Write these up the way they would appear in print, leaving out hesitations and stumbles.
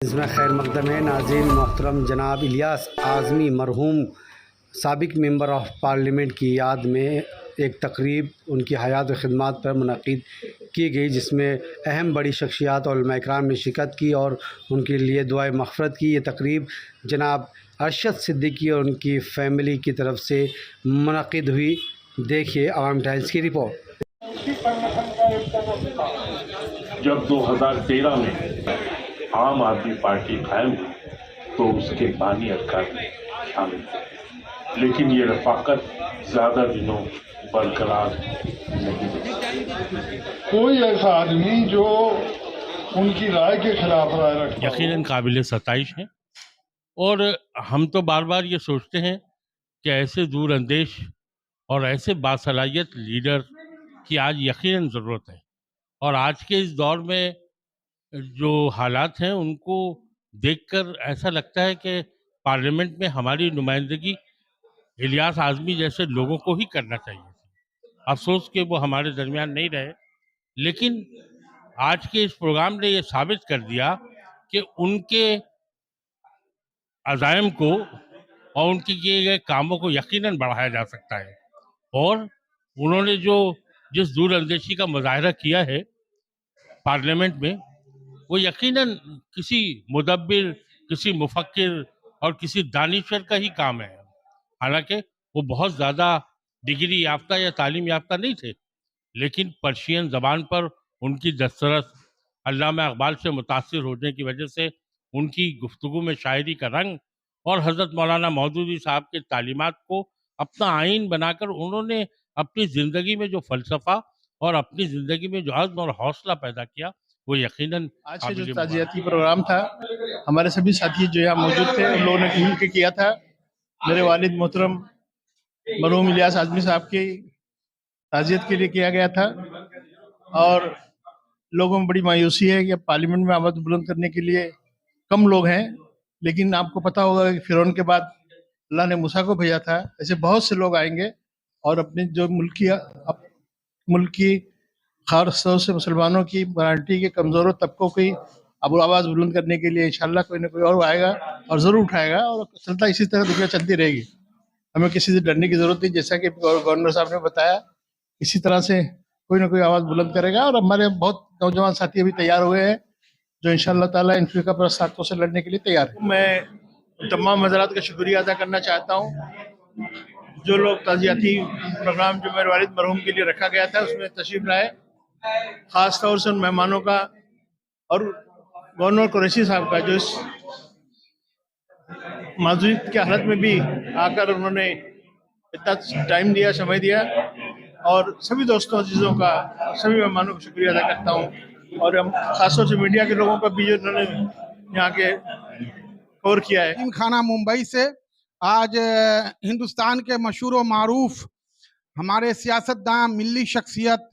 इसमें खैर मकदम है नाज़रीन। मोहतरम जनाब इलियास आज़मी मरहूम साबिक मेंबर ऑफ पार्लियामेंट की याद में एक तकरीब उनकी हयात व खिदमात पर मुनक़िद की गई, जिसमें अहम बड़ी शख्सियात और उलमा इकराम ने शिरकत की और उनके लिए दुआए मग़फ़िरत की। ये तकरीब जनाब अरशद सिद्दीकी और उनकी फ़ैमिली की तरफ से मुनक़िद हुई। देखिए अवाम टाइम्स की रिपोर्ट। जब 2013 में आम आदमी पार्टी कायम हुई तो उसके बानी अरकान में शामिल थे, लेकिन ये रफाकत ज्यादा दिनों बरकरार नहीं रही। कोई ऐसा आदमी जो उनकी राय के खिलाफ राय रखता यकीनन काबिल सताइश है। और हम तो बार बार ये सोचते हैं कि ऐसे दूर अंदेश और ऐसे बासलाहियत लीडर की आज यकीनन ज़रूरत है। और आज के इस दौर में जो हालात हैं उनको देखकर ऐसा लगता है कि पार्लियामेंट में हमारी नुमाइंदगी इलियास आज़मी जैसे लोगों को ही करना चाहिए थी। अफसोस कि वो हमारे दरमियान नहीं रहे, लेकिन आज के इस प्रोग्राम ने ये साबित कर दिया कि उनके अज़ाइम को और उनके किए गए कामों को यकीनन बढ़ाया जा सकता है। और उन्होंने जिस दूरअंदेशी का मुजाहरा किया है पार्लियामेंट में, वो यकीनन किसी मुदब्बिर, किसी मुफक्किर और किसी दानिश्वर का ही काम है। हालांकि वो बहुत ज़्यादा डिग्री याफ्ता या तालीम याफ्ता नहीं थे, लेकिन पर्शियन ज़बान पर उनकी दस्तरस, अल्लामा इकबाल से मुतासिर होने की वजह से उनकी गुफ्तगू में शायरी का रंग और हज़रत मौलाना मौदूदी साहब के तालीमात को अपना आइन बनाकर उन्होंने अपनी ज़िंदगी में जो फ़लसफ़ा और अपनी ज़िंदगी में जो अज़्म और हौसला पैदा किया, वो यकीनन आज से जो ताज़ियती प्रोग्राम था, हमारे सभी साथी जो यहाँ मौजूद थे उन लोगों ने मिल के किया था। मेरे वालिद मोहतरम मरहूम इलियास आज़मी साहब की ताज़ियत के लिए किया गया था। और लोगों में बड़ी मायूसी है कि अब पार्लियामेंट में आवाज़ बुलंद करने के लिए कम लोग हैं, लेकिन आपको पता होगा कि फिरौन के बाद अल्लाह ने मूसा को भेजा था। ऐसे बहुत से लोग आएंगे और अपने जो मुल्क की खास तौर से मुसलमानों की गारंटी के कमज़ोर तबकों की अब आवाज़ बुलंद करने के लिए इंशाल्लाह कोई ना कोई और आएगा और ज़रूर उठाएगा। और चलता इसी तरह दुनिया चलती रहेगी, हमें किसी से डरने की ज़रूरत नहीं। जैसा कि गवर्नर साहब ने बताया, इसी तरह से कोई ना कोई आवाज़ बुलंद करेगा। और हमारे बहुत नौजवान साथी अभी तैयार हुए हैं जो इंशाल्लाह ताला इन फ़िरका परस्त ताकतों से लड़ने के लिए तैयार है। मैं तमाम हज़रात का शुक्रिया अदा करना चाहता हूँ जो लोग ताज़ियाती प्रोग्राम जो मेरे वालिद मरहूम के लिए रखा गया था उसमें तशरीफ़ लाए, ख़ास तौर से उन मेहमानों का और गवर्नर कुरैशी साहब का जो इस माजूद की हालत में भी आकर उन्होंने इतना टाइम दिया, समय दिया। और सभी दोस्तों अजीज़ों का, सभी मेहमानों का शुक्रिया अदा करता हूँ। और हम खासतौर से मीडिया के लोगों का भी जो उन्होंने यहाँ के कवर किया है। यतीम खाना मुंबई से आज हिंदुस्तान के मशहूर व मारूफ हमारे सियासतदान मिली शख्सियत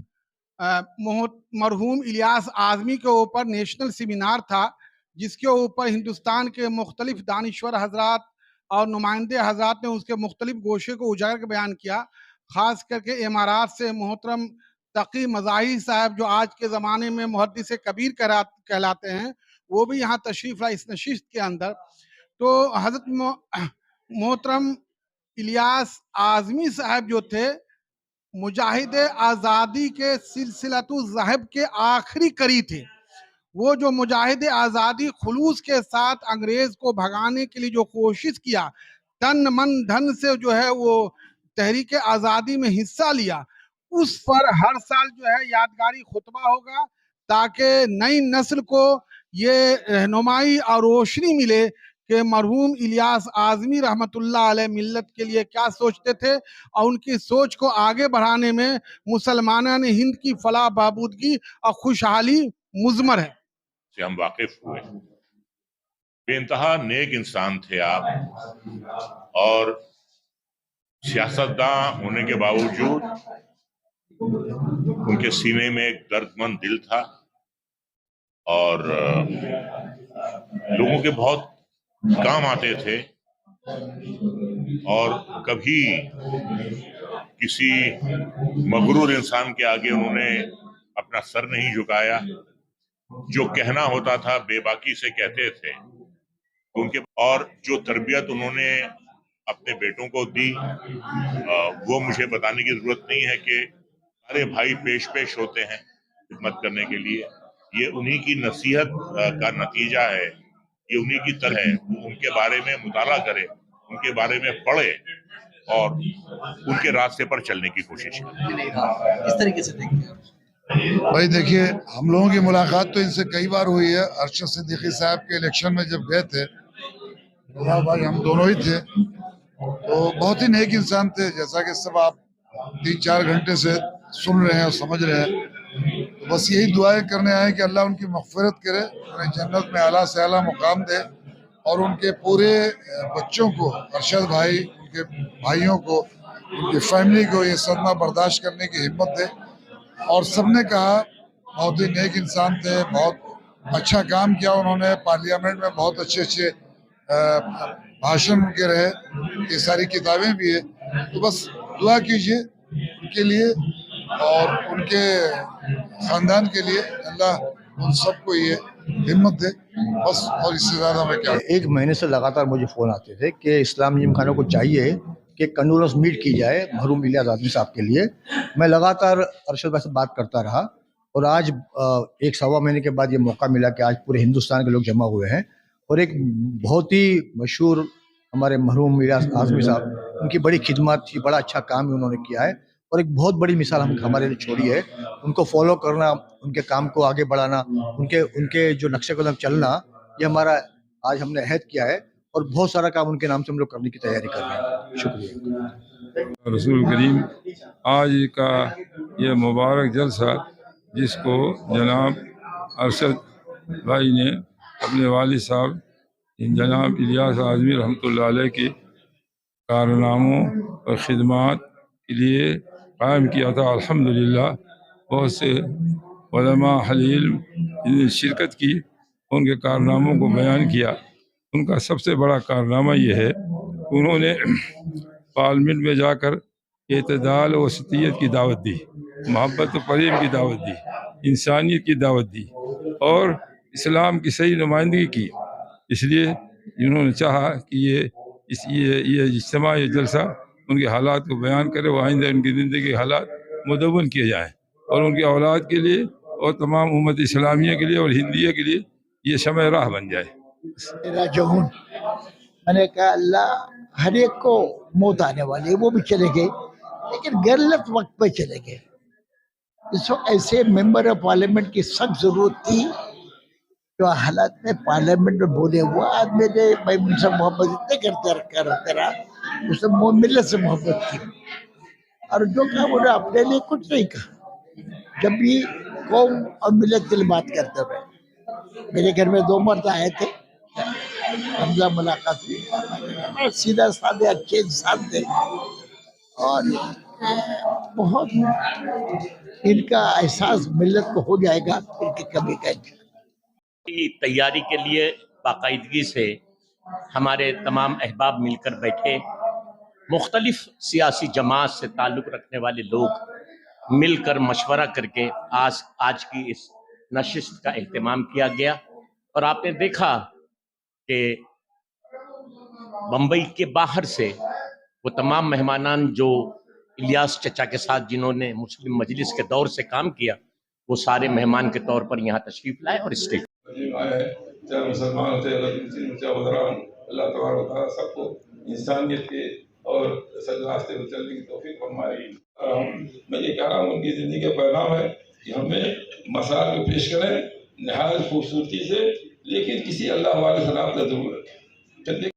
मरहूम इलियास आज़मी के ऊपर नेशनल सेमिनार था, जिसके ऊपर हिंदुस्तान के मुख्तलिफ दानिश्वर हजरात और नुमाइंदे हजरात ने उसके मुख्तलिफ गोशे को उजागर कर बयान किया। ख़ास करके इमारात से मोहतरम तकी मज़ाहिर साहब, जो आज के ज़माने में मुहद्दिस कबीर कहलाते हैं, वो भी यहाँ तशरीफ़ लाए इस नशिस्त के अंदर। तो हज़रत मोहतरम इलियास आज़मी साहब जो थे, मुजाहिद आज़ादी के सिलसिलतु ज़हब के आखिरी कड़ी थे। वो जो मुजाहिद आज़ादी खुलूस के साथ अंग्रेज़ को भगाने के लिए जो कोशिश किया, तन मन धन से जो है वो तहरीक आज़ादी में हिस्सा लिया, उस पर हर साल जो है यादगारी खुतबा होगा, ताकि नई नस्ल को ये रहनुमाई और रोशनी मिले कि मरहूम इलियास आज़मी रहमतुल्लाह अलैह मिल्लत के लिए क्या सोचते थे और उनकी सोच को आगे बढ़ाने में मुसलमानान हिंद की फलाह बहबूदगी और खुशहाली मुज़मर है। से हम वाकिफ हुए। बेइंतहा नेक इंसान थे आप, और सियासतदान होने के बावजूद उनके सीने में एक दर्दमंद दिल था और लोगों के बहुत काम आते थे। और कभी किसी मगरूर इंसान के आगे उन्होंने अपना सर नहीं झुकाया। جو کہنا ہوتا تھا بے باکی سے کہتے تھے. ان کے اور جو تربیت انہوں نے اپنے بیٹوں کو دی وہ مجھے بتانے کی ضرورت نہیں ہے کہ سارے بھائی پیش ہوتے ہیں خدمت کرنے کے لیے. یہ انہی کی نصیحت کا نتیجہ ہے, یہ انہی کی طرح ہے. وہ ان کے بارے میں مطالعہ کرے, ان کے بارے میں پڑھے اور ان کے راستے پر چلنے کی کوشش کرے. اس طریقے سے دیکھیں بھائی دیکھیے, ہم لوگوں کی ملاقات تو ان سے کئی بار ہوئی ہے. ارشد صدیقی صاحب کے الیکشن میں جب گئے تھے, بھائی ہم دونوں ہی تھے, تو بہت ہی نیک انسان تھے. جیسا کہ سب آپ 3-4 گھنٹے سے سن رہے ہیں اور سمجھ رہے ہیں. تو بس یہی دعائیں کرنے آئے کہ اللہ ان کی مغفرت کرے, انہیں جنت میں اعلیٰ سے اعلیٰ مقام دے, اور ان کے پورے بچوں کو, ارشد بھائی, ان کے بھائیوں کو, ان کی فیملی کو یہ صدمہ برداشت کرنے کی ہمت دے. اور سب نے کہا بہت ہی نیک انسان تھے, بہت اچھا کام کیا انہوں نے. پارلیمنٹ میں بہت اچھے بھاشن ان کے رہے, یہ ساری کتابیں بھی ہیں. تو بس دعا کیجئے ان کے لیے اور ان کے خاندان کے لیے, اللہ ان سب کو یہ ہمت دے بس. اور اس سے زیادہ میں کیا. 1 مہینے سے لگاتار مجھے فون آتے تھے کہ اسلام نعیم خانوں کو چاہیے کہ کنڈولنس میٹ کی جائے مرحوم الیاس اعظمی صاحب کے لیے. میں لگاتار ارشد بھائی سے بات کرتا رہا, اور آج 1-1.25 مہینے کے بعد یہ موقع ملا کہ آج پورے ہندوستان کے لوگ جمع ہوئے ہیں. اور ایک بہت ہی مشہور ہمارے مرحوم الیاس اعظمی صاحب, ان کی بڑی خدمات تھی, بڑا اچھا کام انہوں نے کیا ہے, اور ایک بہت بڑی مثال ہمارے لیے چھوڑی ہے. ان کو فالو کرنا, ان کے کام کو آگے بڑھانا, ان کے جو نقشے قدم چلنا, یہ ہمارا آج ہم نے عہد کیا ہے. اور بہت سارا کام ان کے نام سے ہم لوگ کرنے کی تیاری کر رہے ہیں. شکریہ. رسول کریم آج کا یہ مبارک جلسہ جس کو جناب ارشد بھائی نے اپنے والد صاحب جناب الیاس اعظمی رحمۃ اللہ علیہ کے کارناموں اور خدمات کے لیے قائم کیا تھا. الحمدللہ بہت سے علماء حلیل نے شرکت کی, ان کے کارناموں کو بیان کیا. ان کا سب سے بڑا کارنامہ یہ ہے کہ انہوں نے پارلیمنٹ میں جا کر اعتدال و وسطیت کی دعوت دی, محبت و پریم کی دعوت دی, انسانیت کی دعوت دی, اور اسلام کی صحیح نمائندگی کی. اس لیے انہوں نے چاہا کہ یہ اجتماع, یہ جلسہ ان کے حالات کو بیان کرے, وہ آئندہ ان کی زندگی کے حالات مدون کیے جائیں, اور ان کی اولاد کے لیے اور تمام امت اسلامیہ کے لیے اور ہندیہ کے لیے یہ شمع راہ بن جائے. راجعون میں نے کہا اللہ ہر ایک کو موت آنے والی ہے, وہ بھی چلے گئے, لیکن غلط وقت پہ چلے گئے. اس وقت ایسے ممبر آف پارلیمنٹ کی سخت ضرورت تھی جو حالات میں پارلیمنٹ میں بولے ہوا آدمی نے. میں ان سے محبت اتنے کرتے رہا, اس نے ملت سے محبت کی, اور جو کہا انہوں نے اپنے لیے کچھ نہیں کہا. جب بھی قوم اور ملت کے لیے بات کرتے رہے. میرے گھر میں 2 مرد آئے تھے, حمزہ ملاقات ہوئی, سیدھا سادے اچھے انسان تھے, اور بہت ان کا احساس ملت کو ہو جائے گا ان کی کمی کا. تیاری کے لیے باقاعدگی سے ہمارے تمام احباب مل کر بیٹھے, مختلف سیاسی جماعت سے تعلق رکھنے والے لوگ مل کر مشورہ کر کے آج کی اس نشست کا اہتمام کیا گیا. اور آپ نے دیکھا کہ بمبئی کے باہر سے وہ تمام مہمانان جو الیاس چچا کے ساتھ جنہوں نے مسلم مجلس کے دور سے کام کیا, وہ سارے مہمان کے طور پر یہاں تشریف لائے اور اسٹیج چاہے مسلمان ہو چاہے غیر چاہے وزراء, اللہ تبارک و تعالیٰ سب کو انسانیت کے اور سچ راستے پر چلنے کی توفیق فرمائے. میں یہ کہہ رہا ہوں ان کی زندگی کا پیغام ہے کہ ہمیں مسائل کو پیش کریں نہایت خوبصورتی سے, لیکن کسی اللہ والے سے رابطہ ضرور ہے.